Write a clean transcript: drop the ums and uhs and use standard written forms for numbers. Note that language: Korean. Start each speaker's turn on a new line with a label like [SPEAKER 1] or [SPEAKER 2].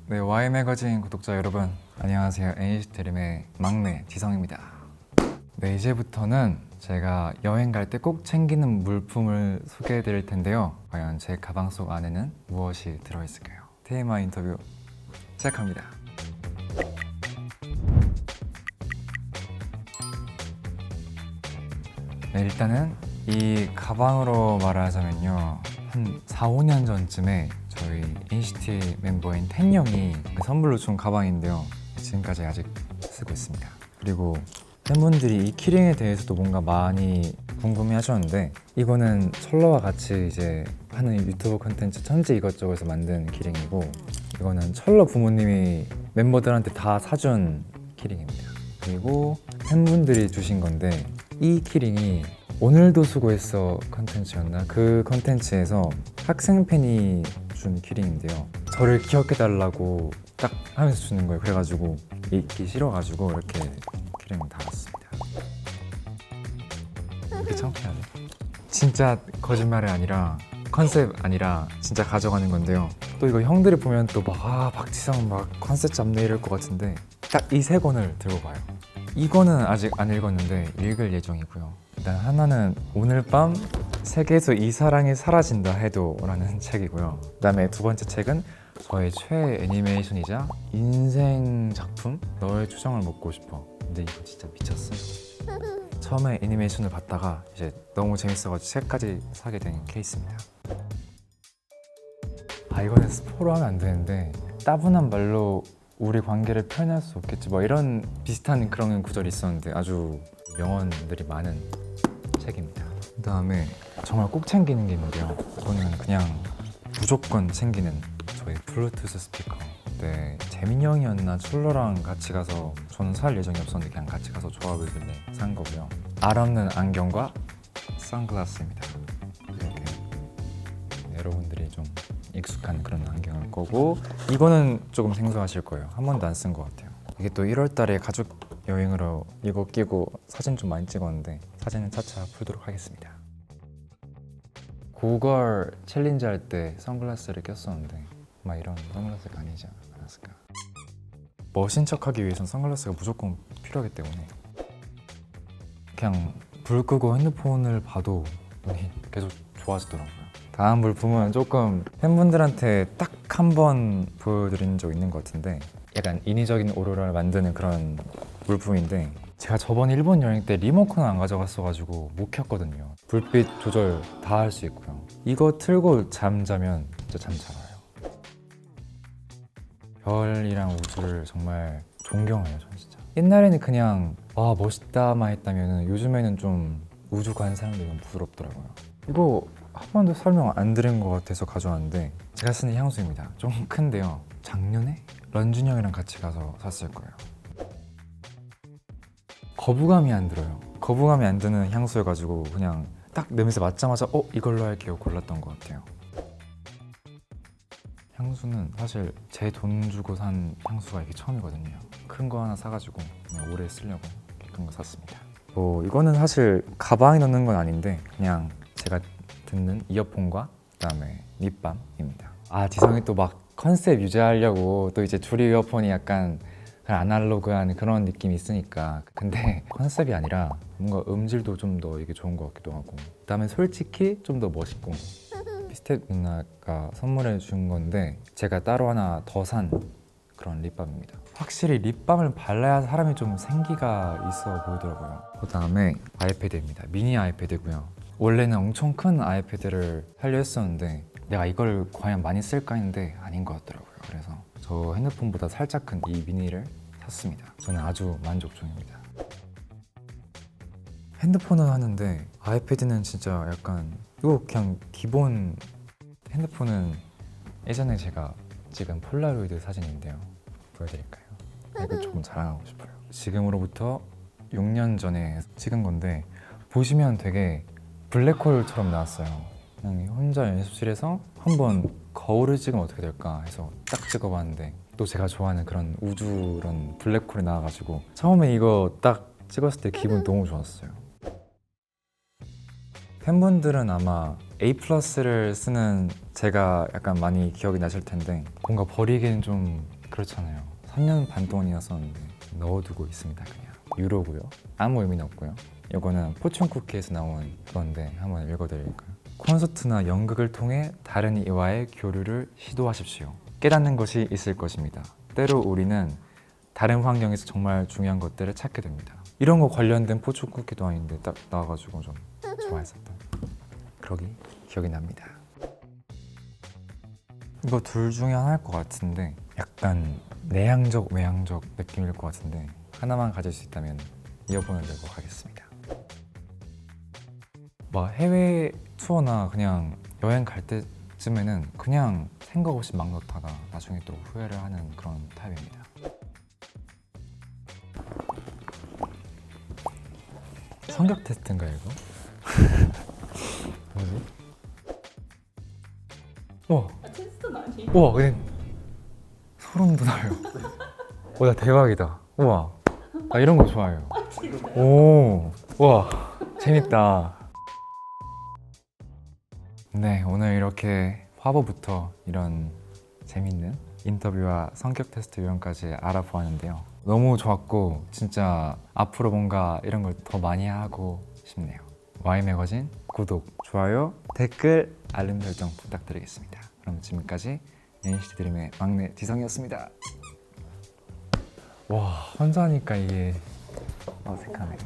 [SPEAKER 1] 네, Y 매거진 구독자 여러분, 안녕하세요. NCT 드림의 막내 지성입니다. 네, 이제부터는 제가 여행 갈 때 꼭 챙기는 물품을 소개해 드릴 텐데요. 과연 제 가방 속 안에는 무엇이 들어있을까요? TMI 인터뷰 시작합니다. 네, 일단은 이 가방으로 말하자면요, 한 4, 5년 전쯤에 저희 NCT 멤버인 텐영이 선물로 준 가방인데요, 지금까지 아직 쓰고 있습니다. 그리고 팬분들이 이 키링에 대해서도 뭔가 많이 궁금해 하셨는데, 이거는 철러와 같이 이제 하는 유튜브 콘텐츠 천재 이것저것에서 만든 키링이고, 이거는 철러 부모님이 멤버들한테 다 사준 키링입니다. 그리고 팬분들이 주신 건데, 이 키링이 오늘도 수고했어 컨텐츠였나? 그 컨텐츠에서 학생 팬이 준 키링인데요, 저를 기억해달라고 딱 하면서 주는 거예요. 그래가지고 읽기 싫어가지고 이렇게 키링을 달았습니다. 이렇게 창피하네. 진짜 거짓말이 아니라, 컨셉 아니라 진짜 가져가는 건데요, 또 이거 형들이 보면 또 막 박지성 막 컨셉 잡네 이럴 것 같은데, 딱 이 세 권을 들고 가요. 이거는 아직 안 읽었는데 읽을 예정이고요. 일단 하나는 오늘 밤 세계에서 이 사랑이 사라진다 해도 라는 책이고요. 그 다음에 두 번째 책은 저의 최애 애니메이션이자 인생 작품 너의 추정을 묻고 싶어. 근데 이거 진짜 미쳤어요. 처음에 애니메이션을 봤다가 이제 너무 재밌어가지고 책까지 사게 된 케이스입니다. 이거는 스포로 하면 안 되는데, 따분한 말로 우리 관계를 표현할 수 없겠지 뭐 이런 비슷한 그런 구절이 있었는데, 아주 명언들이 많은 책입니다. 그 다음에 정말 꼭 챙기는 게 있는데요, 이거는 그냥 무조건 챙기는 저희 블루투스 스피커. 네, 재민이 형이었나 철러랑 같이 가서, 저는 살 예정이 없었는데 그냥 같이 가서 조합이길래 산 거고요. 알 없는 안경과 선글라스입니다. 이렇게 여러분들이 좀 익숙한 그런 안경을 거고, 이거는 조금 생소하실 거예요. 한 번도 안 쓴 것 같아요. 이게 또 1월 달에 가족 여행으로 이거 끼고 사진 좀 많이 찍었는데, 사진은 차차 풀도록 하겠습니다. 고걸 챌린지 할 때 선글라스를 꼈었는데 막 이런 선글라스가 아니지 않았을까. 멋진 척하기 위해선 선글라스가 무조건 필요하기 때문에 그냥 불 끄고 핸드폰을 봐도 눈이 계속 좋아지더라고요. 다음 물품은 조금 팬분들한테 딱 한 번 보여드린 적 있는 것 같은데, 약간 인위적인 오로라를 만드는 그런 물품인데, 제가 저번 일본 여행 때 리모컨을 안 가져갔어가지고 못 켰거든요. 불빛 조절 다 할 수 있고요. 이거 틀고 잠자면 진짜 잠 잘 와요. 별이랑 우주를 정말 존경해요, 저는 진짜. 옛날에는 그냥 와 멋있다만 했다면, 요즘에는 좀 우주 간 사람들이 너무 부럽더라고요. 이거 한 번도 설명 안 드린 것 같아서 가져왔는데, 제가 쓰는 향수입니다. 좀 큰데요, 작년에 런쥔 형이랑 같이 가서 샀을 거예요. 거부감이 안 들어요. 거부감이 안 드는 향수여가지고 그냥 딱 냄새 맡자마자 이걸로 할게요 골랐던 것 같아요. 향수는 사실 제 돈 주고 산 향수가 이게 처음이거든요. 큰 거 하나 사가지고 그냥 오래 쓰려고 큰 거 샀습니다. 이거는 사실 가방에 넣는 건 아닌데, 그냥 제가 듣는 이어폰과 그다음에 립밤입니다. 지성이 또 막 컨셉 유지하려고 또 이제 줄 이어폰이 약간 아날로그한 그런 느낌이 있으니까. 근데 컨셉이 아니라 뭔가 음질도 좀 더 이게 좋은 것 같기도 하고, 그다음에 솔직히 좀 더 멋있고. 피스텝 누나가 선물해 준 건데, 제가 따로 하나 더 산 그런 립밤입니다. 확실히 립밤을 발라야 사람이 좀 생기가 있어 보이더라고요. 그다음에 아이패드입니다. 미니 아이패드고요. 원래는 엄청 큰 아이패드를 하려 했었는데 내가 이걸 과연 많이 쓸까 했는데 아닌 것 같더라고요. 그래서 저 핸드폰보다 살짝 큰 이 미니를 샀습니다. 저는 아주 만족 중입니다. 핸드폰은 하는데 아이패드는 진짜 약간, 이거 그냥 기본. 핸드폰은 예전에 제가 찍은 폴라로이드 사진인데요, 보여드릴까요? 이거 조금 자랑하고 싶어요. 지금으로부터 6년 전에 찍은 건데, 보시면 되게 블랙홀처럼 나왔어요. 그냥 혼자 연습실에서 한번 거울을 찍으면 어떻게 될까 해서 딱 찍어봤는데, 또 제가 좋아하는 그런 우주 그런 블랙홀이 나와가지고 처음에 이거 딱 찍었을 때 기분 너무 좋았어요. 팬분들은 아마 A+를 쓰는 제가 약간 많이 기억이 나실 텐데, 뭔가 버리기엔 좀 그렇잖아요. 3년 반 동안이었었는데 넣어두고 있습니다. 그냥 유로고요. 아무 의미는 없고요. 이거는 포춘 쿠키에서 나온 건데 한번 읽어드릴까요? 콘서트나 연극을 통해 다른 이와의 교류를 시도하십시오. 깨닫는 것이 있을 것입니다. 때로 우리는 다른 환경에서 정말 중요한 것들을 찾게 됩니다. 이런 거 관련된 포춘 쿠키도 아닌데 딱 나와가지고 좀 좋아했었던 그러기 기억이 납니다. 이거 둘 중에 하나일 것 같은데 약간 내향적 외향적 느낌일 것 같은데 하나만 가질 수 있다면 이어폰을 들고 가겠습니다. 막 해외 투어나 그냥 여행 갈 때쯤에는 그냥 생각 없이 막 넣다가 나중에 또 후회를 하는 그런 타입입니다. 성격 테스트인가 이거? 뭐지? 우와!
[SPEAKER 2] 테스트는 아니에요.
[SPEAKER 1] 우와! 그냥 소름 돋아요. 나 대박이다. 우와! 나 이런 거 좋아해요. 오! 우와! 재밌다. 네, 오늘 이렇게 화보부터 이런 재밌는 인터뷰와 성격 테스트 요령까지 알아보았는데요. 너무 좋았고 진짜 앞으로 뭔가 이런 걸 더 많이 하고 싶네요. Y매거진 구독, 좋아요, 댓글, 알림 설정 부탁드리겠습니다. 그럼 지금까지 NCT 드림의 막내 지성이었습니다. 와, 혼자 하니까 이게 어색하네요.